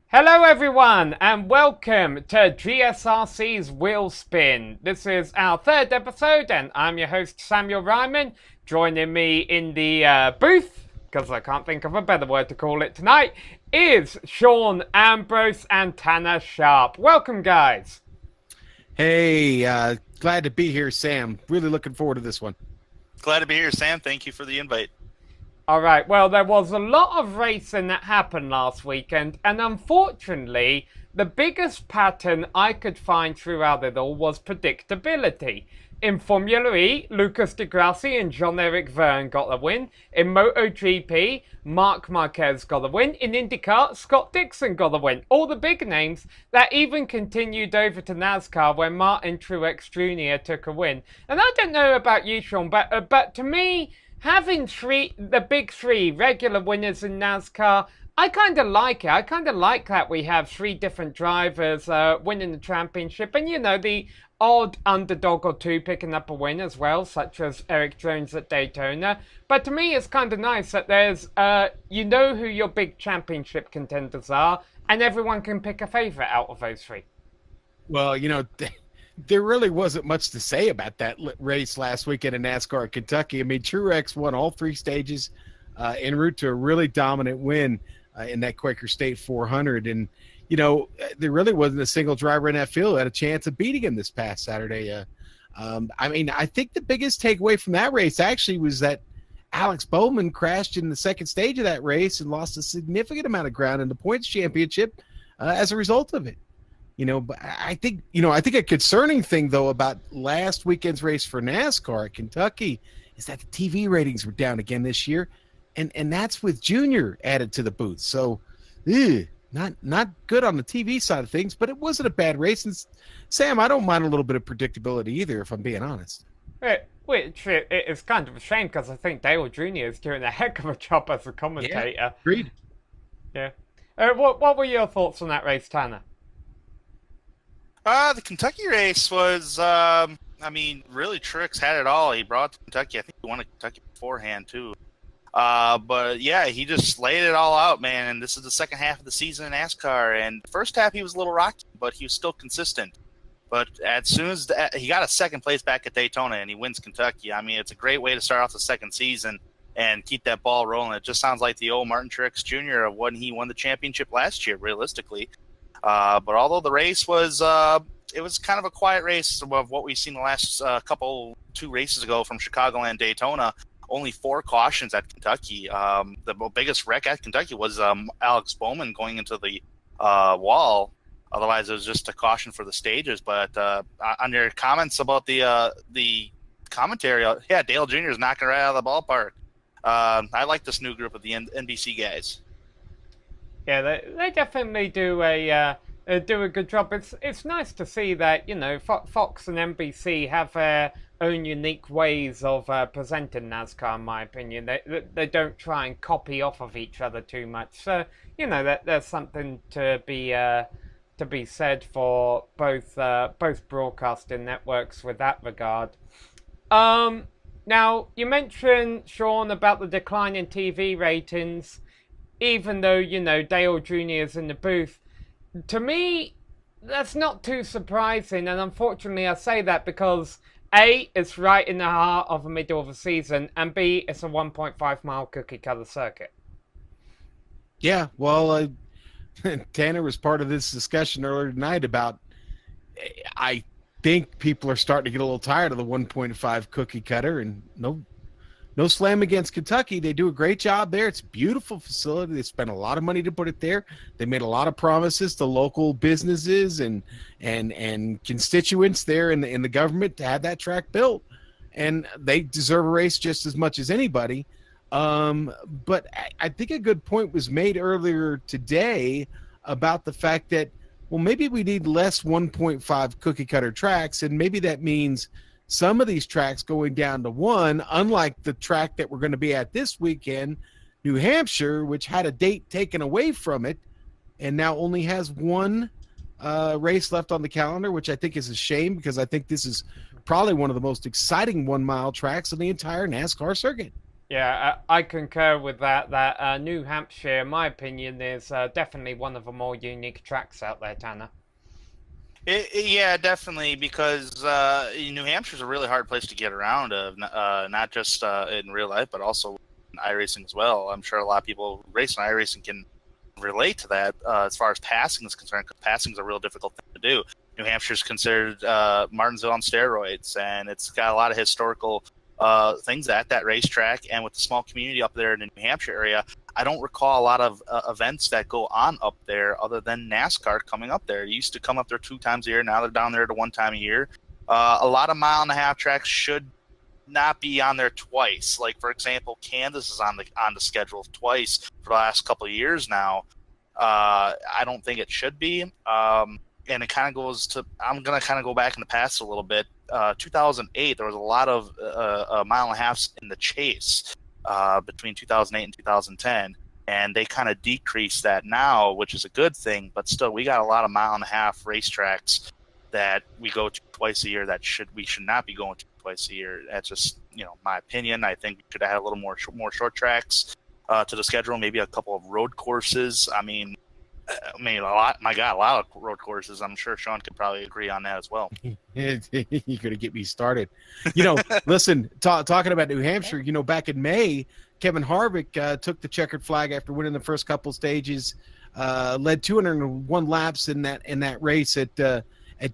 Hello everyone and welcome to GSRC's Wheel Spin. This is our third episode and I'm your host Samuel Reiman. Joining me in the booth, because I can't think of a better word to call it tonight, is Sean Ambrose and Tanner Sharpe. Welcome guys. Hey, glad to be here, Sam. Really looking forward to this one. Glad to be here, Sam. Thank you for the invite. Alright, well, there was a lot of racing that happened last weekend, and unfortunately, the biggest pattern I could find throughout it all was predictability. In Formula E, Lucas Di Grassi and Jean-Eric Vergne got the win. In MotoGP, Marc Marquez got the win. In IndyCar, Scott Dixon got the win. All the big names that even continued over to NASCAR when Martin Truex Jr. took a win. And I don't know about you, Sean, but to me, having the big three regular winners in NASCAR, I kind of like it. I kind of like that we have three different drivers winning the championship. And, you know, the odd underdog or two picking up a win as well, such as Eric Jones at Daytona. But to me, it's kind of nice that there's, you know who your big championship contenders are, and everyone can pick a favourite out of those three. Well, you know, there really wasn't much to say about that race last weekend in NASCAR at Kentucky. I mean, Truex won all three stages en route to a really dominant win in that Quaker State 400. And, you know, there really wasn't a single driver in that field that had a chance of beating him this past Saturday. I mean, I think the biggest takeaway from that race actually was that Alex Bowman crashed in the second stage of that race and lost a significant amount of ground in the points championship as a result of it. You know, but I think a concerning thing, though, about last weekend's race for NASCAR at Kentucky is that the TV ratings were down again this year, and that's with Junior added to the booth. So, not good on the TV side of things, but it wasn't a bad race. And Sam, I don't mind a little bit of predictability either, if I'm being honest. Which it's kind of a shame because I think Dale Jr. is doing a heck of a job as a commentator. Yeah, agreed. Yeah. What were your thoughts on that race, Tanner? The Kentucky race was, I mean, really Truex had it all. He brought to Kentucky. I think he won at Kentucky beforehand, too. But, yeah, he just laid it all out, man. And this is the second half of the season in NASCAR. And the first half he was a little rocky, but he was still consistent. But as soon as he got a second place back at Daytona and he wins Kentucky, I mean, it's a great way to start off the second season and keep that ball rolling. It just sounds like the old Martin Truex Jr. of when he won the championship last year, realistically. But although the race was, it was kind of a quiet race of what we've seen the last two races ago from Chicago and Daytona. Only 4 cautions at Kentucky. The biggest wreck at Kentucky was Alex Bowman going into the wall. Otherwise, it was just a caution for the stages. But on your comments about the commentary, yeah, Dale Jr. is knocking right out of the ballpark. I like this new group of the NBC guys. Yeah, they definitely do a good job. It's nice to see that, you know, Fox and NBC have their own unique ways of presenting NASCAR. In my opinion, they don't try and copy off of each other too much. So, you know, there's something to be said for both broadcasting networks with that regard. Now you mentioned, Sean, about the decline in TV ratings. Even though, you know, Dale Jr. is in the booth, to me, that's not too surprising. And unfortunately, I say that because A, it's right in the heart of the middle of the season, and B, it's a 1.5-mile cookie-cutter circuit. Yeah, well, Tanner was part of this discussion earlier tonight about, I think people are starting to get a little tired of the 1.5 cookie-cutter, and no slam against Kentucky. They do a great job there. It's a beautiful facility. They spent a lot of money to put it there. They made a lot of promises to local businesses and constituents there in the government to have that track built. And they deserve a race just as much as anybody. But I think a good point was made earlier today about the fact that, well, maybe we need less 1.5 cookie cutter tracks, and maybe that means some of these tracks going down to 1, unlike the track that we're going to be at this weekend, New Hampshire, which had a date taken away from it and now only has 1 race left on the calendar, which I think is a shame because I think this is probably one of the most exciting 1-mile tracks in the entire NASCAR circuit. Yeah, I concur with that. That New Hampshire, in my opinion, is definitely one of the more unique tracks out there, Tanner. Yeah, definitely, because New Hampshire's a really hard place to get around, not just in real life, but also in iRacing as well. I'm sure a lot of people racing iRacing can relate to that as far as passing is concerned, because passing is a real difficult thing to do. New Hampshire's considered Martinsville on steroids, and it's got a lot of historical things at that racetrack. And with the small community up there in the New Hampshire area, I don't recall a lot of events that go on up there other than NASCAR coming up there. It used to come up there 2 times a year. Now they're down there to 1 time a year. A lot of mile-and-a-half tracks should not be on there twice. Like, for example, Kansas is on the schedule twice for the last couple of years now. I don't think it should be. And it kind of goes to, I'm going to kind of go back in the past a little bit. 2008, there was a lot of mile and a halves in the chase between 2008 and 2010. And they kind of decreased that now, which is a good thing. But still, we got a lot of mile and a half racetracks that we go to twice a year that we should not be going to twice a year. That's just, my opinion. I think we should have had a little more short tracks to the schedule, maybe a couple of road courses. I mean, a lot. My God, a lot of road courses. I'm sure Sean could probably agree on that as well. You're going to get me started. Listen, talking about New Hampshire, back in May, Kevin Harvick took the checkered flag after winning the first couple stages, led 201 laps in that race at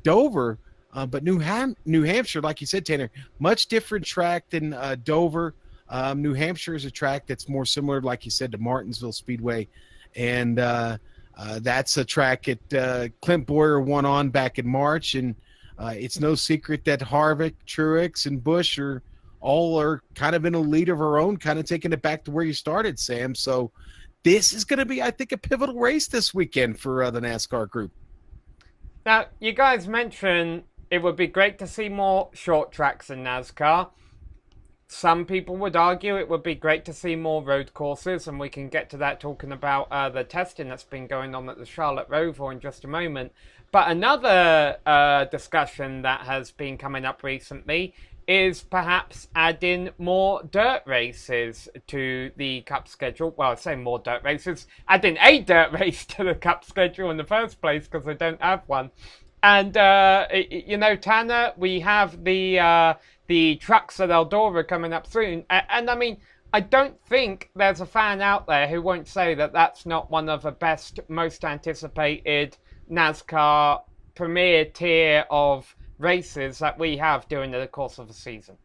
Dover. But New Hampshire, like you said, Tanner, much different track than Dover. New Hampshire is a track that's more similar, like you said, to Martinsville Speedway. And that's a track that Clint Boyer won on back in March. And it's no secret that Harvick, Truex, and Busch are kind of in a lead of our own, kind of taking it back to where you started, Sam. So this is going to be, I think, a pivotal race this weekend for the NASCAR group. Now, you guys mentioned it would be great to see more short tracks in NASCAR. Some people would argue it would be great to see more road courses, and we can get to that talking about the testing that's been going on at the Charlotte Roval in just a moment. But another discussion that has been coming up recently is perhaps adding more dirt races to the Cup schedule. Well, I say more dirt races, adding a dirt race to the Cup schedule in the first place because they don't have one. And, Tanner, we have the trucks at Eldora coming up soon. And I mean, I don't think there's a fan out there who won't say that that's not one of the best, most anticipated NASCAR premier tier of races that we have during the course of the season.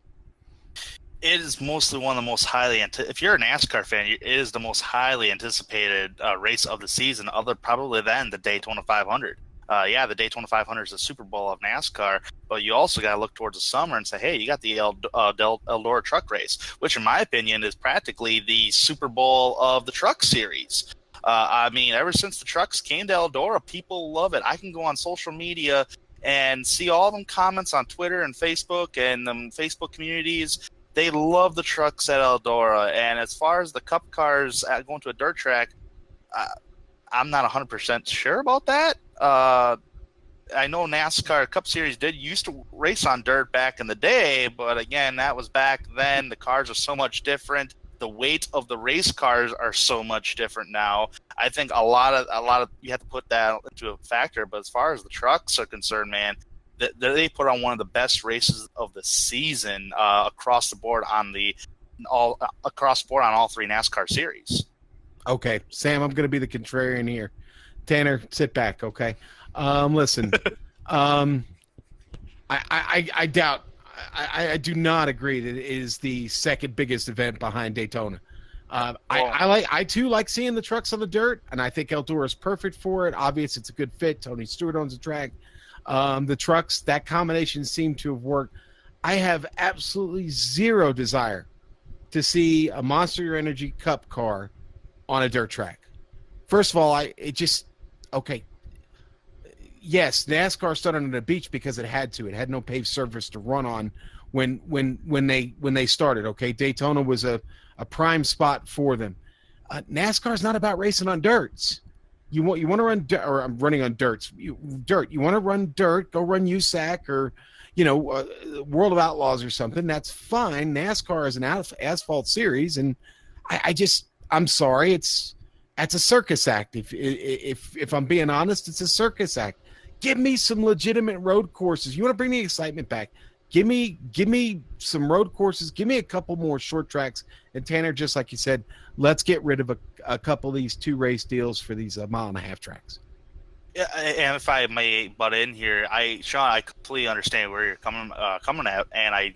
It is mostly one of the most if you're a NASCAR fan, it is the most highly anticipated race of the season, other probably than the Daytona 500. The Daytona 500 is the Super Bowl of NASCAR, but you also got to look towards the summer and say, hey, you got the Eldora Truck Race, which in my opinion is practically the Super Bowl of the Truck Series. Ever since the trucks came to Eldora, people love it. I can go on social media and see all of them comments on Twitter and Facebook and Facebook communities. They love the trucks at Eldora. And as far as the Cup cars going to a dirt track, I'm not 100% sure about that. I know NASCAR Cup Series used to race on dirt back in the day, but again, that was back then. The cars are so much different. The weight of the race cars are so much different now. I think a lot of you have to put that into a factor. But as far as the trucks are concerned, man, they put on one of the best races of the season across the board on all 3 NASCAR series. Okay, Sam, I'm going to be the contrarian here. Tanner, sit back, okay? Listen, I doubt. I do not agree that it is the second biggest event behind Daytona. I too like seeing the trucks on the dirt, and I think Eldora is perfect for it. Obviously, it's a good fit. Tony Stewart owns the track. The trucks, that combination seemed to have worked. I have absolutely zero desire to see a Monster Energy Cup car on a dirt track. First of all, okay. Yes, NASCAR started on the beach because it had to. It had no paved surface to run on when they started. Okay, Daytona was a prime spot for them. NASCAR is not about racing on dirts. You want to run dirt, or I'm running on dirts. You want to run dirt? Go run USAC or World of Outlaws or something. That's fine. NASCAR is an asphalt series, and I'm sorry, that's a circus act. If I'm being honest, it's a circus act. Give me some legitimate road courses. You want to bring the excitement back? Give me some road courses. Give me a couple more short tracks. And Tanner, just like you said, let's get rid of a couple of ththese 2 race deals for these 1.5 mile tracks. Yeah, and if I may butt in here, Sean, I completely understand where you're coming at, and I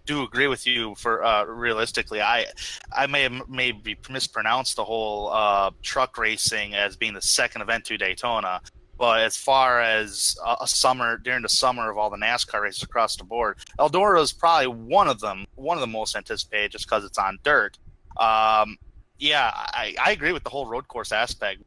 do agree with you. For realistically, I may maybe mispronounced the whole truck racing as being the second event to Daytona. But as far as during the summer of all the NASCAR races across the board, Eldora is probably one of the most anticipated just because it's on dirt. Yeah, I agree with the whole road course aspect.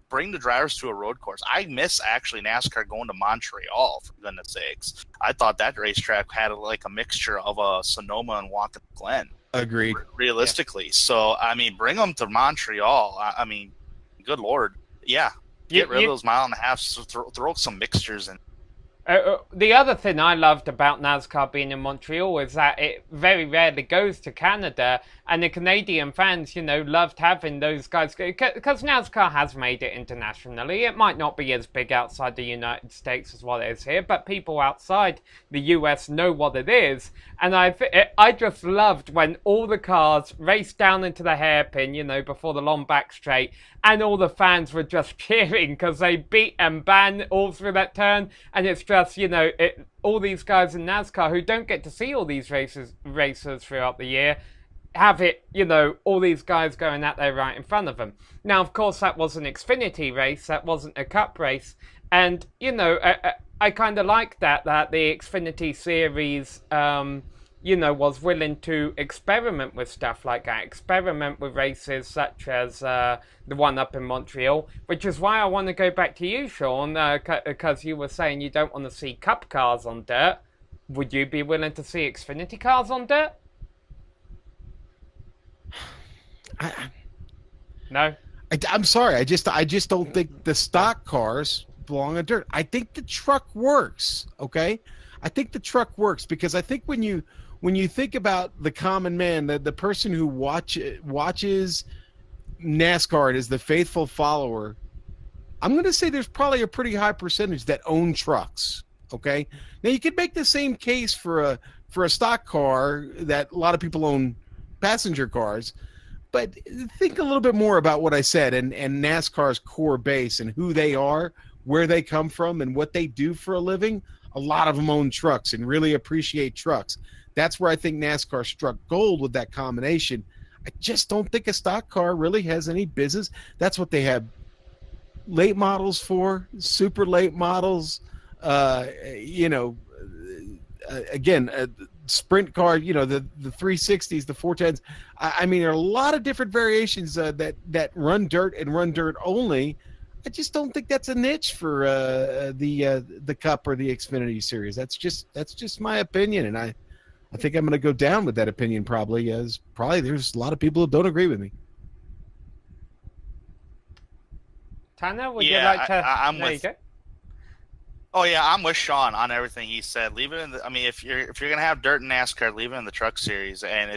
Bring the drivers to a road course. I miss actually NASCAR going to Montreal, for goodness sakes. I thought that racetrack had like a mixture of Sonoma and Watkins Glen. Agreed. Realistically. Yeah. So, bring them to Montreal. Good Lord. Yeah. Get rid of those 1.5 miles, throw some mixtures in. The other thing I loved about NASCAR being in Montreal is that it very rarely goes to Canada, and the Canadian fans, loved having those guys, because NASCAR has made it internationally. It might not be as big outside the United States as what it is here, but people outside the US know what it is, and I just loved when all the cars raced down into the hairpin, before the long back straight, and all the fans were just cheering because they beat and ban all through that turn, and it's just, all these guys in NASCAR who don't get to see all these racers throughout the year have it, all these guys going out there right in front of them. Now, of course, that was an Xfinity race, that wasn't a Cup race, and, I kind of like that the Xfinity series, was willing to experiment with stuff like that, experiment with races such as the one up in Montreal, which is why I want to go back to you, Sean, because you were saying you don't want to see Cup cars on dirt. Would you be willing to see Xfinity cars on dirt? No? I'm sorry. I just don't think the stock cars belong on dirt. I think the truck works, okay? I think the truck works because I think when you think about the common man, the person who watches NASCAR and is the faithful follower, I'm going to say there's probably a pretty high percentage that own trucks, okay? Now, you could make the same case for a stock car that a lot of people own passenger cars, but think a little bit more about what I said and NASCAR's core base and who they are, where they come from, and what they do for a living. A lot of them own trucks and really appreciate trucks. That's where I think NASCAR struck gold with that combination. I just don't think a stock car really has any business. That's what they have late models for, super late models. Sprint car, the 360s, the 410s. There are a lot of different variations that run dirt and run dirt only. I just don't think that's a niche for the Cup or the Xfinity series. That's just my opinion, and I think I'm going to go down with that opinion probably, as there's a lot of people who don't agree with me. Tanner, would you like to? There you go. Oh yeah, I'm with Sean on everything he said. Leave it in if you're gonna have dirt in NASCAR, leave it in the truck series. And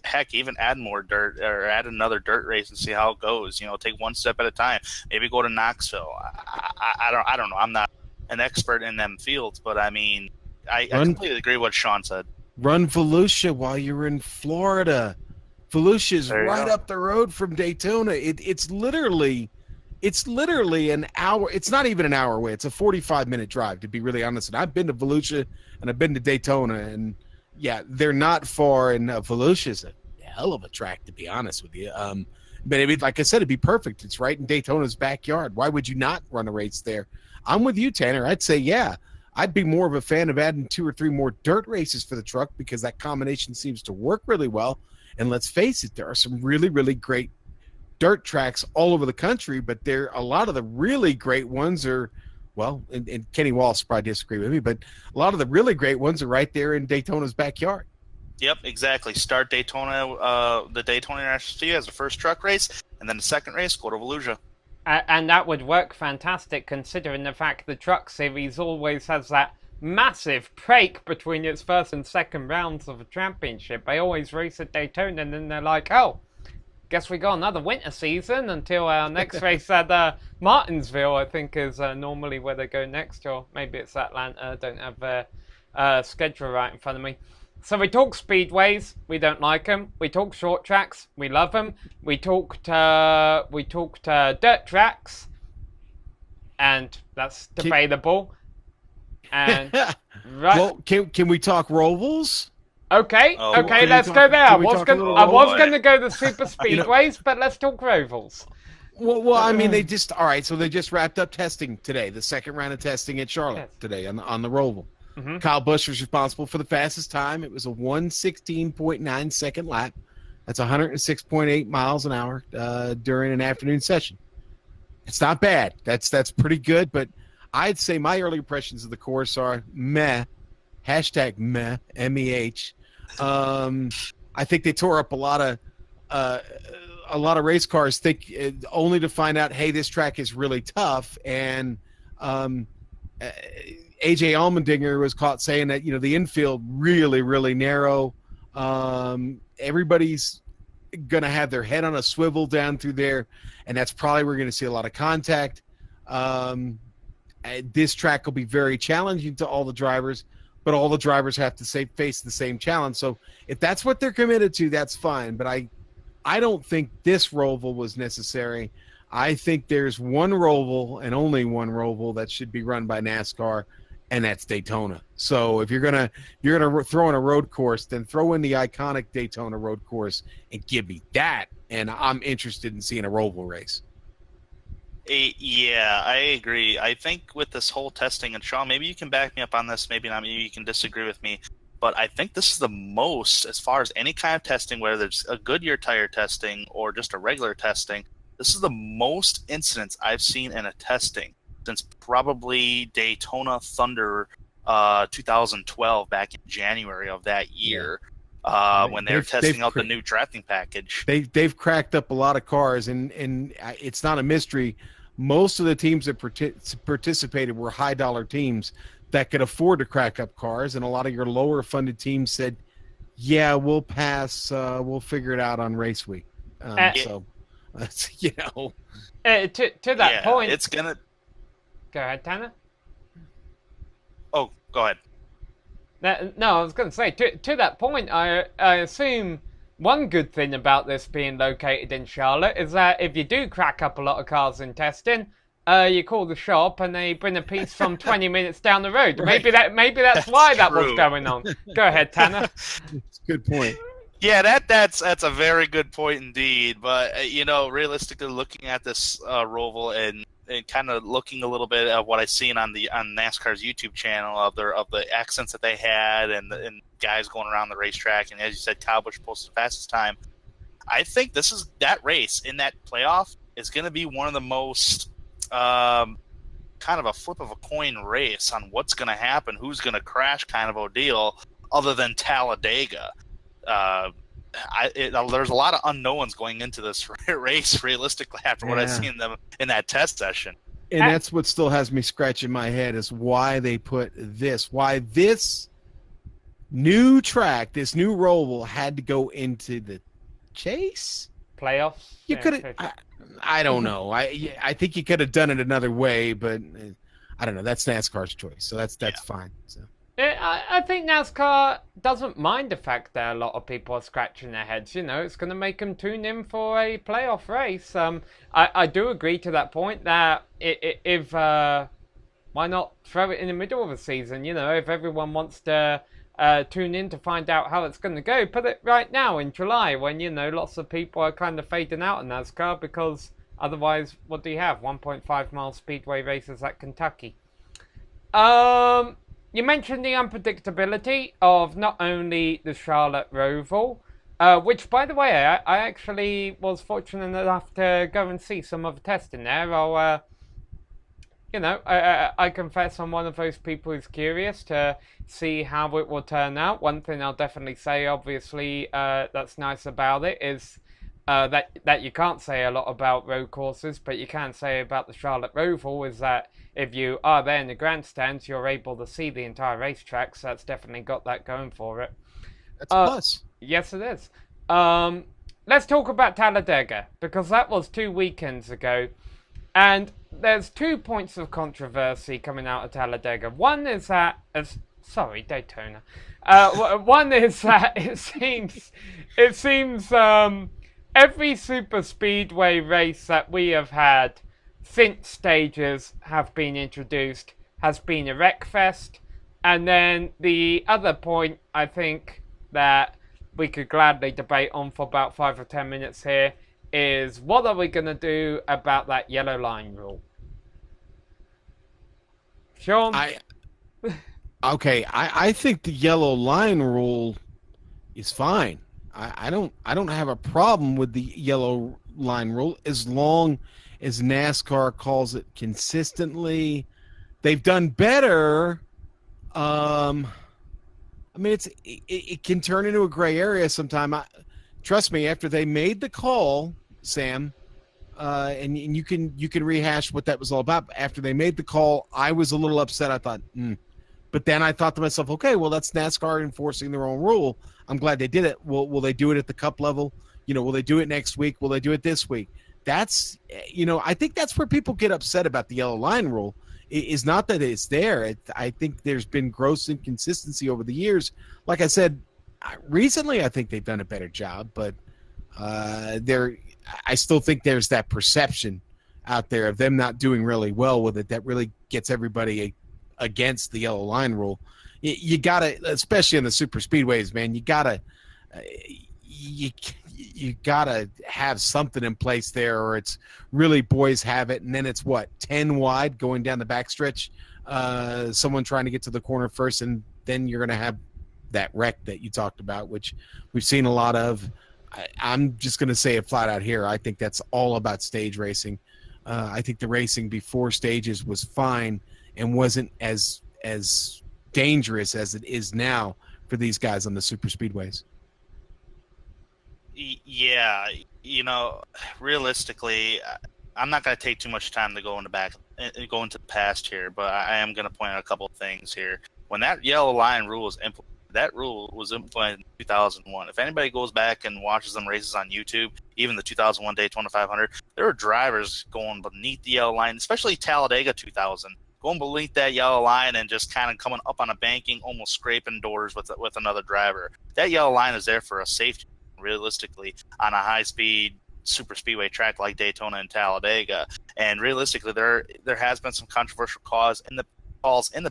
heck, even add more dirt or add another dirt race and see how it goes. Take one step at a time. Maybe go to Knoxville. I don't know. I'm not an expert in them fields, but I completely agree with what Sean said. Run Volusia while you're in Florida. Volusia's right up the road from Daytona. It's literally an hour. It's not even an hour away. It's a 45-minute drive, to be really honest. And I've been to Volusia and I've been to Daytona, and yeah, they're not far. And Volusia's a hell of a track, to be honest with you. But like I said, it'd be perfect. It's right in Daytona's backyard. Why would you not run a race there? I'm with you, Tanner. I'd say, yeah, I'd be more of a fan of adding 2 or 3 more dirt races for the truck because that combination seems to work really well. And let's face it, there are some really, really great dirt tracks all over the country, but a lot of the really great ones are, and Kenny Wallace probably disagree with me, but a lot of the really great ones are right there in Daytona's backyard. Yep, exactly. Start Daytona, the Daytona International Speedway as the first truck race, and then the second race, go to Volusia. And that would work fantastic considering the fact the truck series always has that massive break between its first and second rounds of a championship. They always race at Daytona, and then they're like, oh, guess we got another winter season until our next race at Martinsville, I think is normally where they go next, or maybe it's Atlanta. I don't have their schedule right in front of me. So we talk speedways, we don't like them. We talk short tracks, we love them. We talked dirt tracks, and that's debatable. And right. Well, can we talk Rovals? Okay, let's go there. I was going to go the super speedways, but let's talk Rovals. Well, I mean, they just wrapped up testing today, the second round of testing at Charlotte today on the Roval. Mm-hmm. Kyle Busch was responsible for the fastest time. It was a 1:16.9 second lap. That's 106.8 miles an hour during an afternoon session. It's not bad. That's pretty good, but I'd say my early impressions of the course are meh. Hashtag meh, M-E-H. I think they tore up a lot of race cars, only to find out, hey, this track is really tough. And AJ Allmendinger was caught saying that, the infield really, really narrow. Everybody's going to have their head on a swivel down through there, and that's probably where we're going to see a lot of contact. This track will be very challenging to all the drivers, but all the drivers have to face the same challenge. So if that's what they're committed to, that's fine. But I don't think this Roval was necessary. I think there's one Roval and only one Roval that should be run by NASCAR, and that's Daytona. So if you're gonna throw in a road course, then throw in the iconic Daytona road course and give me that. And I'm interested in seeing a Roval race. Yeah, I agree. I think with this whole testing, and Sean, maybe you can back me up on this, maybe not, maybe you can disagree with me, but I think this is the most, as far as any kind of testing, whether it's a Goodyear tire testing or just a regular testing, this is the most incidents I've seen in a testing since probably Daytona Thunder 2012 back in January of that year. When they're testing out the new drafting package. They've cracked up a lot of cars, and it's not a mystery. Most of the teams that participated were high-dollar teams that could afford to crack up cars, and a lot of your lower-funded teams said, yeah, we'll pass, we'll figure it out on race week. So, that's, to that point... It's going to... Go ahead, Tanner. Oh, go ahead. No, I was going to say, to that point, I assume one good thing about this being located in Charlotte is that if you do crack up a lot of cars in testing, you call the shop and they bring a piece from 20 minutes down the road. Right. Maybe that's why that was going on. Go ahead, Tanner. That's a good point. Yeah, that's a very good point indeed. But realistically, looking at this Roval and kind of looking a little bit at what I've seen on NASCAR's YouTube channel of the accents that they had and guys going around the racetrack, and as you said, Kyle Busch posted the fastest time. I think that race in that playoff is going to be one of the most kind of a flip of a coin race on what's going to happen, who's going to crash, kind of ordeal, other than Talladega. There's a lot of unknowns going into this race, realistically, after what I've seen them in that test session. And that's what still has me scratching my head is why they put why this new track, this new Roval had to go into the chase playoffs. You could have. I don't know. I think you could have done it another way, but I don't know. That's NASCAR's choice, so that's fine. So. I think NASCAR doesn't mind the fact that a lot of people are scratching their heads. It's going to make them tune in for a playoff race. I do agree to that point that if why not throw it in the middle of the season? If everyone wants to tune in to find out how it's going to go, put it right now in July when lots of people are kind of fading out in NASCAR because otherwise, what do you have? 1.5 mile speedway races at Kentucky. You mentioned the unpredictability of not only the Charlotte Roval, which, by the way, I actually was fortunate enough to go and see some of the testing there. I confess I'm one of those people who's curious to see how it will turn out. One thing I'll definitely say, obviously, that's nice about it is that you can't say a lot about road courses, but you can say about the Charlotte Roval is that if you are there in the grandstands, you're able to see the entire racetrack, so that's definitely got that going for it. That's a plus. Yes, it is. Let's talk about Talladega, because that was 2 weekends ago, and there's 2 points of controversy coming out of Talladega. One is that, Daytona. One is that it seems every super speedway race that we have had since stages have been introduced has been a wreck fest. And then the other point I think that we could gladly debate on for about 5 or 10 minutes here is what are we going to do about that yellow line rule? Sean? I think the yellow line rule is fine. I don't have a problem with the yellow line rule as long as NASCAR calls it consistently. They've done better. I mean, it can turn into a gray area sometime. Trust me, after they made the call, Sam, and you can rehash what that was all about. After they made the call, I was a little upset. I thought, But then I thought to myself, okay, well, that's NASCAR enforcing their own rule. I'm glad they did it. Will they do it at the Cup level? Will they do it next week? Will they do it this week? That's, I think that's where people get upset about the yellow line rule. Is not that it's there. I think there's been gross inconsistency over the years. Like I said, recently I think they've done a better job, but I still think there's that perception out there of them not doing really well with it that really gets everybody against the yellow line rule. You gotta, especially in the super speedways, man, you gotta have something in place there, or it's really boys have it, and then it's 10 wide going down the backstretch, someone trying to get to the corner first, and then you're gonna have that wreck that you talked about, which we've seen a lot of. I'm just gonna say it flat out here. I think that's all about stage racing. I think the racing before stages was fine and wasn't as dangerous as it is now for these guys on the super speedways. Yeah, realistically, I'm not going to take too much time to go into the past here, but I am going to point out a couple of things here. When that yellow line rule was implemented, that rule was implemented in 2001. If anybody goes back and watches them races on YouTube, even the 2001 Daytona 500, there were drivers going beneath the yellow line, especially Talladega 2000, going beneath that yellow line and just kind of coming up on a banking, almost scraping doors with another driver. That yellow line is there for a safety, realistically, on a high-speed super speedway track like Daytona and Talladega. And realistically, there has been some controversial calls in the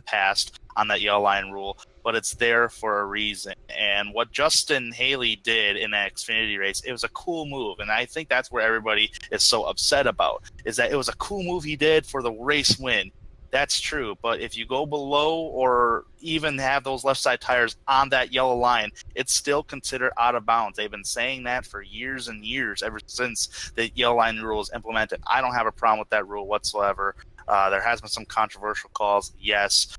past on that yellow line rule, but it's there for a reason. And what Justin Haley did in that Xfinity race, it was a cool move, and I think that's where everybody is so upset about, is that it was a cool move he did for the race win. That's true, but if you go below or even have those left side tires on that yellow line, it's still considered out of bounds. They've been saying that for years and years, ever since the yellow line rule was implemented. I don't have a problem with that rule whatsoever. There has been some controversial calls, yes.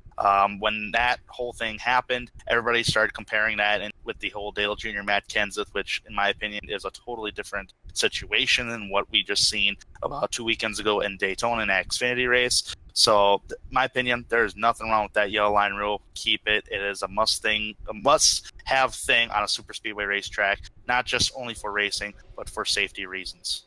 When that whole thing happened, everybody started comparing that with the whole Dale Jr. Matt Kenseth, which, in my opinion, is a totally different situation than what we just seen about 2 weekends ago in Daytona in that Xfinity race. So, my opinion, there's nothing wrong with that yellow line rule. Keep it. It is a must-have thing on a super speedway racetrack, not just only for racing, but for safety reasons.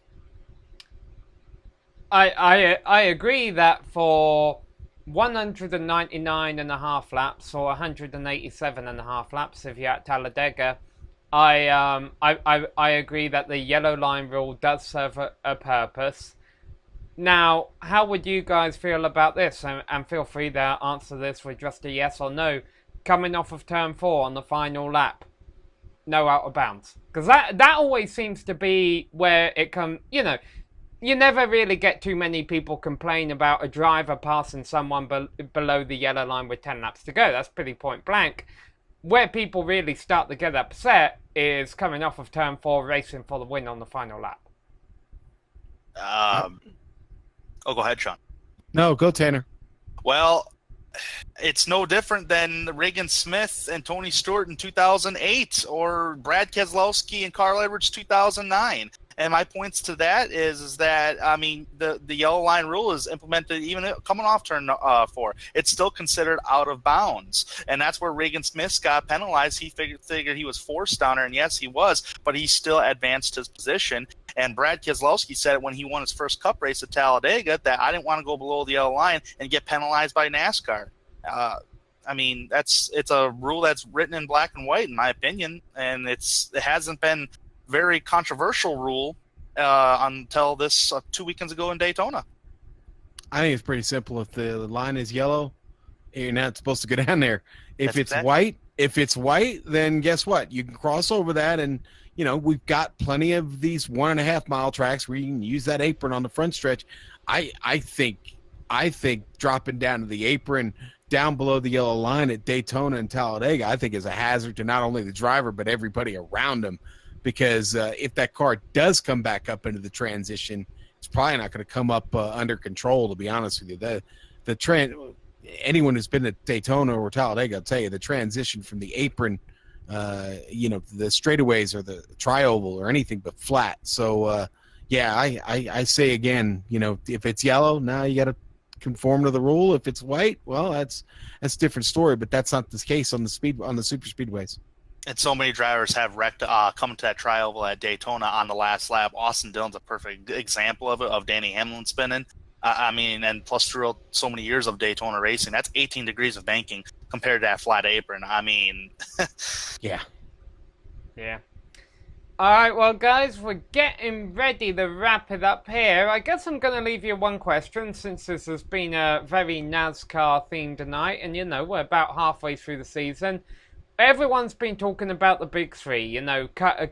I agree that for 199 and a half laps or 187 and a half laps if you're at Talladega, I agree that the yellow line rule does serve a purpose. Now, how would you guys feel about this? And feel free to answer this with just a yes or no. Coming off of turn 4 on the final lap, no out of bounds, because that always seems to be where it comes. You never really get too many people complain about a driver passing someone below the yellow line with 10 laps to go. That's pretty point blank. Where people really start to get upset is coming off of turn 4, racing for the win on the final lap. Go ahead, Sean. No, go Tanner. Well, it's no different than Reagan Smith and Tony Stewart in 2008 or Brad Keselowski and Carl Edwards 2009. And my points to that is that, I mean, the yellow line rule is implemented even coming off turn 4. It's still considered out of bounds. And that's where Regan Smith got penalized. He figured he was forced down there, and yes, he was, but he still advanced his position. And Brad Keselowski said it when he won his first Cup race at Talladega, that I didn't want to go below the yellow line and get penalized by NASCAR. I mean, it's a rule that's written in black and white, in my opinion, and it hasn't been very controversial rule until this 2 weekends ago in Daytona. I think it's pretty simple. If the line is yellow, you're not supposed to go down there. If it's white, then guess what? You can cross over that, and you know we've got plenty of these 1.5 mile tracks where you can use that apron on the front stretch. I think dropping down to the apron down below the yellow line at Daytona and Talladega, I think is a hazard to not only the driver but everybody around him. Because if that car does come back up into the transition, it's probably not going to come up under control. To be honest with you, anyone who's been at Daytona or Talladega, I'll tell you, the transition from the apron, the straightaways or the tri-oval or anything but flat. So I say again, if it's yellow, now you got to conform to the rule. If it's white, well, that's a different story. But that's not the case on the super speedways. And so many drivers have wrecked coming to that tri-oval at Daytona on the last lap. Austin Dillon's a perfect example of it, of Danny Hamlin spinning. I mean, and plus throughout so many years of Daytona racing, that's 18 degrees of banking compared to that flat apron. I mean, yeah. All right, well, guys, we're getting ready to wrap it up here. I guess I'm going to leave you one question, since this has been a very NASCAR-themed night, and, we're about halfway through the season. Everyone's been talking about the big three,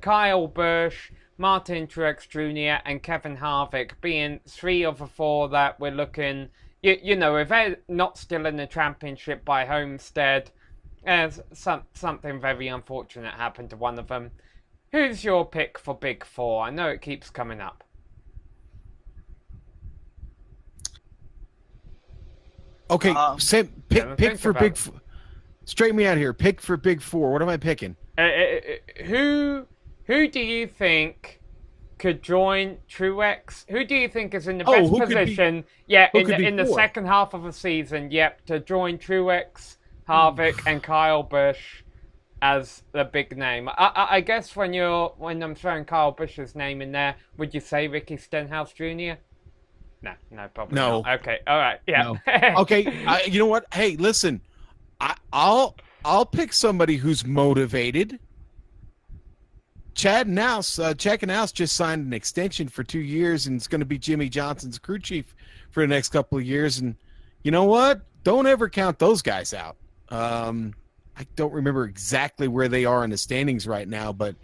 Kyle Busch, Martin Truex Jr., and Kevin Harvick being 3 of the 4 that we're looking, if they're not still in the championship by Homestead, something very unfortunate happened to one of them. Who's your pick for Big 4? I know it keeps coming up. Okay, pick for Big 4. Straighten me out here. Pick for Big 4. What am I picking? Who do you think could join Truex? Who do you think is in the best position? In the second half of the season. Yep, to join Truex, Harvick, and Kyle Busch as the big name. I guess when I'm throwing Kyle Busch's name in there, would you say Ricky Stenhouse Jr.? No, probably no. Not. Okay, all right, yeah. No. Okay, you know what? Hey, listen, I'll pick somebody who's motivated. Chad Knaus just signed an extension for 2 years, and it's going to be Jimmy Johnson's crew chief for the next couple of years. And you know what? Don't ever count those guys out. I don't remember exactly where they are in the standings right now, but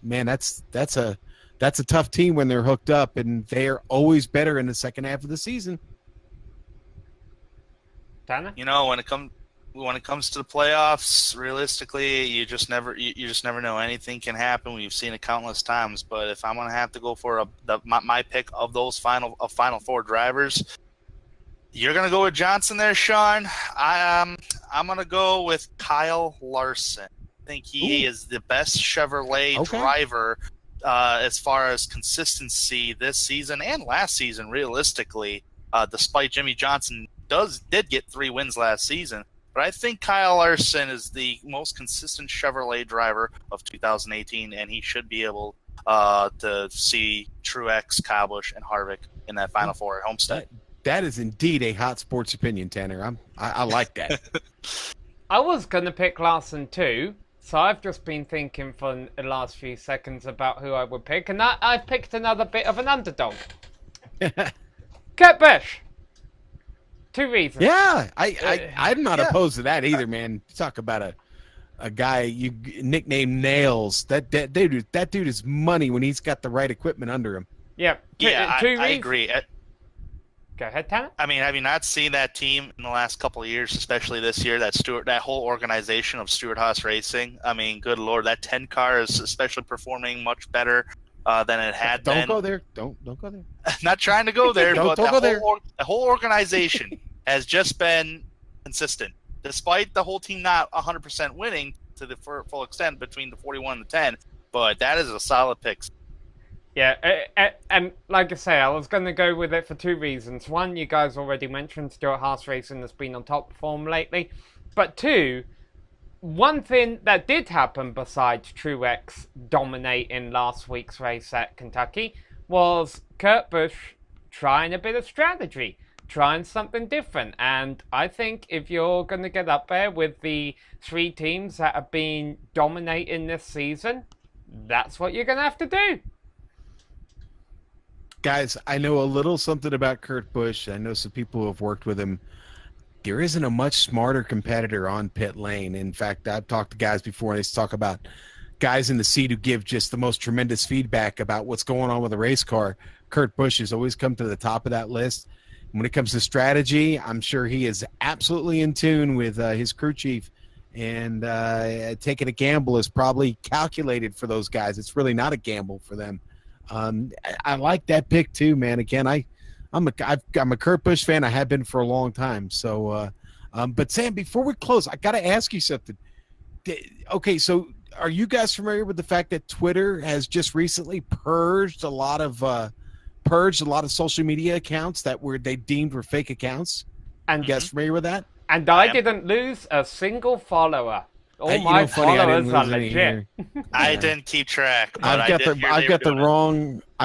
man, that's a tough team when they're hooked up, and they are always better in the second half of the season. Tanner? When it comes to the playoffs, realistically, you just never know. Anything can happen. We've seen it countless times. But if I'm going to have to go for my pick of those final 4 drivers, you're going to go with Johnson there, Sean. I'm going to go with Kyle Larson. I think he is the best Chevrolet driver as far as consistency this season and last season, realistically, despite Jimmy Johnson did get 3 wins last season. But I think Kyle Larson is the most consistent Chevrolet driver of 2018, and he should be able to see Truex, Kyle Busch, and Harvick in that Final 4 at Homestead. That is indeed a hot sports opinion, Tanner. I like that. I was going to pick Larson too, so I've just been thinking for the last few seconds about who I would pick, and I've picked another bit of an underdog. Kurt Busch. 2 reasons. Yeah, I'm not opposed to that either, man. Talk about a guy you nicknamed Nails. That dude is money when he's got the right equipment under him. Yep. Yeah, I agree. Go ahead, Tanner. I mean, have you not seen that team in the last couple of years, especially this year? That whole organization of Stewart-Haas Racing. I mean, good Lord, that 10 car is especially performing much better than it had been. Don't go there. Don't go there. Not trying to go there, but the whole organization has just been consistent, despite the whole team not 100% winning to the full extent between the 41 and the 10. But that is a solid pick. Yeah, and like I say, I was going to go with it for two reasons. One, you guys already mentioned Stuart Haas Racing has been on top form lately. But two, one thing that did happen besides Truex dominating last week's race at Kentucky was Kurt Busch trying a bit of strategy, trying something different. And I think if you're going to get up there with the three teams that have been dominating this season, that's what you're going to have to do. Guys, I know a little something about Kurt Busch. I know some people who have worked with him. There isn't a much smarter competitor on pit lane. In fact, I've talked to guys before, and they talk about guys in the seat who give just the most tremendous feedback about what's going on with a race car. Kurt Busch has always come to the top of that list. When it comes to strategy, I'm sure he is absolutely in tune with his crew chief, and taking a gamble is probably calculated for those guys. It's really not a gamble for them. I like that pick too, man. Again, I'm a Kurt Busch fan. I have been for a long time. So, but Sam, before we close, I got to ask you something. Okay, so are you guys familiar with the fact that Twitter has just recently purged a lot of social media accounts that they deemed were fake accounts? And you guys familiar with that? And I didn't lose a single follower. All my followers are legit. I didn't keep track. But I've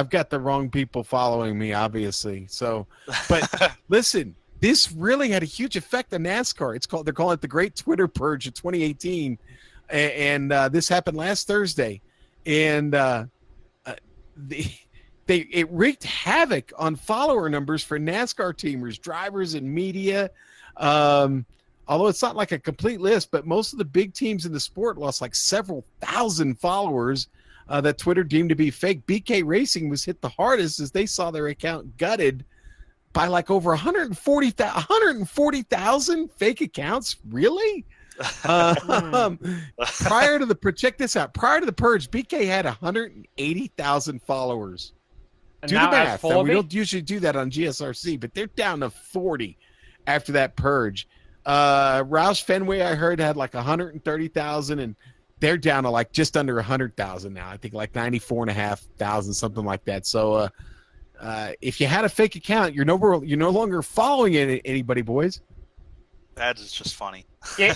got the wrong people following me, obviously. So, but listen, this really had a huge effect on NASCAR. They're calling it the Great Twitter Purge of 2018, and this happened last Thursday, and it wreaked havoc on follower numbers for NASCAR teamers, drivers, and media. Although it's not like a complete list, but most of the big teams in the sport lost like several thousand followers that Twitter deemed to be fake. BK Racing was hit the hardest as they saw their account gutted by like over 140,000 fake accounts. Really? Prior to the purge, BK had 180,000 followers. Do the math. Now, we don't usually do that on GSRC, but they're down to 40 after that purge. Roush Fenway, I heard, had like 130,000, and they're down to like just under 100,000 now. I think like 94,500, something like that. So if you had a fake account, you're no longer following anybody, boys. That is just funny. Yeah.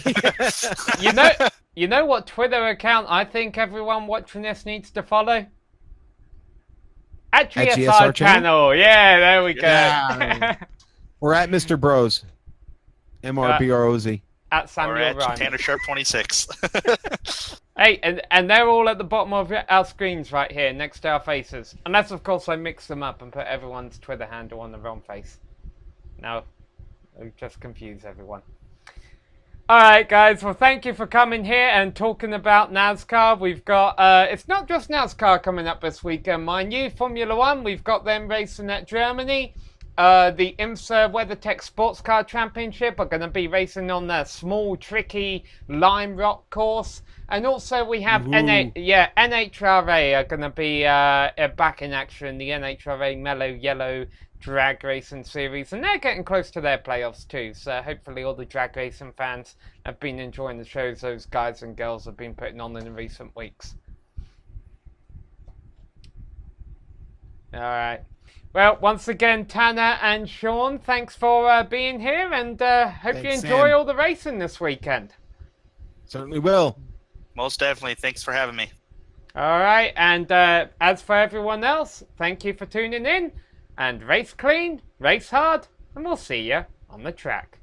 you know what Twitter account I think everyone watching this needs to follow? At GSR channel. Yeah, there we go. Yeah. We're at Mr. Bros. MRBROZ. At Samuel Reiman. Tanner Sharpe 26. Hey, and they're all at the bottom of our screens right here, next to our faces. Unless, of course, I mix them up and put everyone's Twitter handle on the wrong face. No, I'll just confuse everyone. Alright, guys, well, thank you for coming here and talking about NASCAR. We've got, it's not just NASCAR coming up this weekend, mind you. Formula One, we've got them racing at Germany. The IMSA WeatherTech Sports Car Championship are going to be racing on the small, tricky Lime Rock course. And also we have NHRA are going to be back in action, the NHRA Mellow Yellow Drag Racing Series. And they're getting close to their playoffs too. So hopefully all the drag racing fans have been enjoying the shows those guys and girls have been putting on in the recent weeks. Alright. Well, once again, Tanner and Sean, thanks for being here, and hope you enjoy all the racing this weekend. Certainly will. Most definitely. Thanks for having me. All right, and as for everyone else, thank you for tuning in, and race clean, race hard, and we'll see you on the track.